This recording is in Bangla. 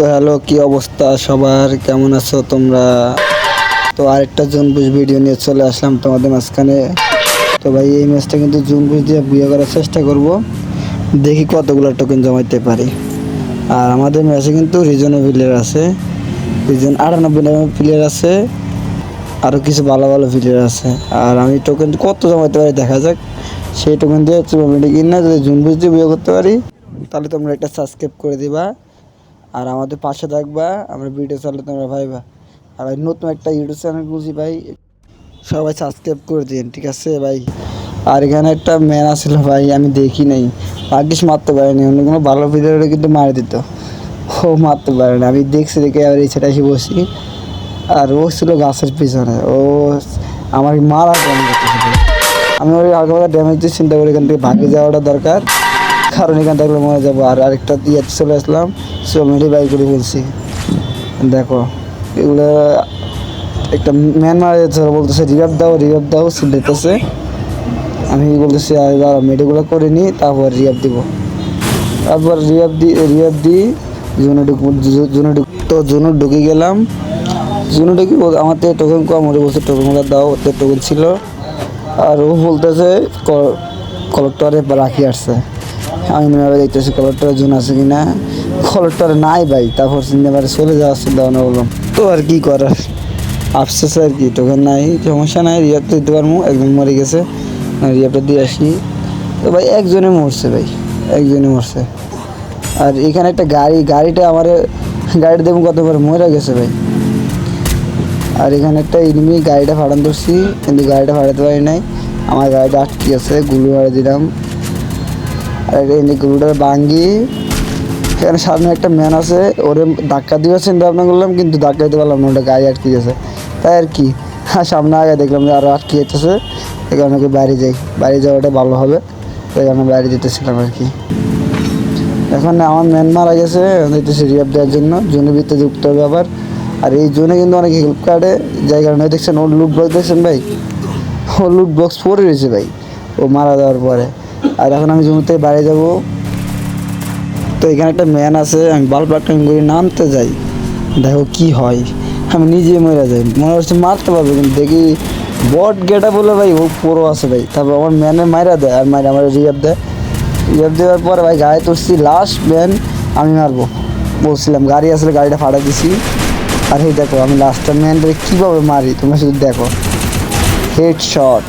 তো হ্যালো, কি অবস্থা সবার, কেমন আছো তোমরা? তো আরেকটা জুনপুশ ভিডিও নিয়ে চলে আসলাম তোমাদের মাঝখানে। তো ভাই এই ম্যাচটা কিন্তু জুনপুশ দিয়ে বিয়ে করার চেষ্টা করব, দেখি কতগুলো টোকেন জমাইতে পারি। আর আমাদের ম্যাচে কিন্তু রিজনও প্লেয়ার আছে, রিজন 98 প্লেয়ার আছে, আরও কিছু ভালো ভালো প্লেয়ার আছে। আর আমি টোকেন কত জমাইতে পারি দেখা যাক। সেই টোকেন দিয়ে কিনা যদি জুনপুশ দিয়ে বিয়ে করতে পারি তাহলে তোমরা একটা সাবস্ক্রাইব করে দিবা আর আমাদের পাশে থাকবা। আমরা ভিডিও চালে তোমরা ভাইবা। আর ভাই নতুন একটা ইউটিউব চ্যানেল খুলছি ভাই, সবাই সাবস্ক্রাইব করে দিন, ঠিক আছে ভাই? আর এখানে একটা ম্যান আসছিল ভাই, আমি দেখি নাই, ভাগ্যিস মারতে পারিনি, অন্য কোনো ভালো ভিডিও কিন্তু মারি দিত। ও মারতে পারে না, আমি দেখছি দেখে আবার এই ছেটা এসে বসি। আর ও ছিল গাছের পিছনে, ও আমার মারা কেমন করতেছিল। আমি ওই আগে ড্যামেজ দিয়ে চিন্তা করি এখান থেকে ভাগে যাওয়াটা দরকার, কারণ এখান থেকে মরে যাবো। আর আরেকটা দিয়ে চলে আসলাম, সোমেডি বাই করে ফেলছি। দেখো এগুলো একটা ম্যান মারা যাচ্ছে, বলতেছে রিভাইভ দাও দিতেছে। আমি বলতেছি মেডিগুলো করে নিই, তারপর রিভাইভ দিব। তারপর রিভাইভ দিই জুনো ঢুকে গেলাম। জুনো ঢুকি আমার থেকে টোকেন কম, ওরে বলছে টোকেনগুলো দাও, ওতে টোকেন ছিল। আর ও বলতেছে কলেক্টরে রাখি আসছে। আমি মনে দেখতেছি কলেক্টরের জন্য আছে কি না, কলেক্টরে নাই ভাই। তারপর সিনেমারে চলে যাওয়ার চিন্তা ভাবনা বললাম, তো আর কি করার, আফসোস আর কি, টোকেন নাই, সমস্যা নাই, রিয়াবটা দিতে পারবো। একজন মরে গেছে, রিয়াবটা দিয়ে আসি। তো ভাই একজনে মরছে ভাই, একজনে মরছে। আর এখানে একটা গাড়িটা আমার গাড়িটা দেখুন কতবার মরে গেছে ভাই। আর এখানে একটা এনিমি গাড়িটা ফাড়ান ধরছি, কিন্তু গাড়িটা ফাড়াতে পারি নাই, আমার গাড়িটা আটকে আছে, গুলি মারে দিলাম। আর এনে গুলিটা ভাঙ্গি। এখানে সামনে একটা ম্যান আছে, ওরে ধাক্কা দিবার চিন্তা ভাবনা করলাম, কিন্তু ধাক্কা দিতে পারলাম না, ওটা গাড়ি আটকে গেছে। তাই আর কি, সামনে আগে দেখলাম যে আরও আটকে যেতেছে, এই কারণে বাইরে যাওয়াটা ভালো হবে, তাই কারণে বাইরে যেতেছিলাম আর কি। এখন আমার ম্যান মারা গেছে, দেখতেছি রিয়াব দেওয়ার জন্য জোনের ভিতরে যুক্ত হবে আবার। আর এই জোনে কিন্তু অনেক হেল্প কার্ডে যাই কারণে দেখছেন ওর লুট বক্স দেখছেন ভাই, ও লুট বক্স পরে রয়েছে ভাই ও মারা যাওয়ার পরে। আর এখন আমি জমি থেকে বাইরে যাবো। তো এখানে একটা ম্যান আছে, আমি বাল্ব প্লাটিং করে নামতে যাই, দেখো কি হয়, আমি নিজে মরে যাই। মনে হচ্ছে মারতে পারবো, কিন্তু দেখি বট গেটা বলে ভাই ও পুরো আছে ভাই। তারপর আমার ম্যানে মাইরা দেয়, আর মাইরা আমার রিয়াব দেওয়ার পরে ভাই গায়ে তুলছি, লাস্ট ম্যান আমি মারবো বলছিলাম, গাড়ি আসলে গাড়িটা ফাটা দিছি। আর এই দেখো আমি লাস্টটা ম্যানটা কীভাবে মারি তোমরা শুধু দেখো, হেড শট।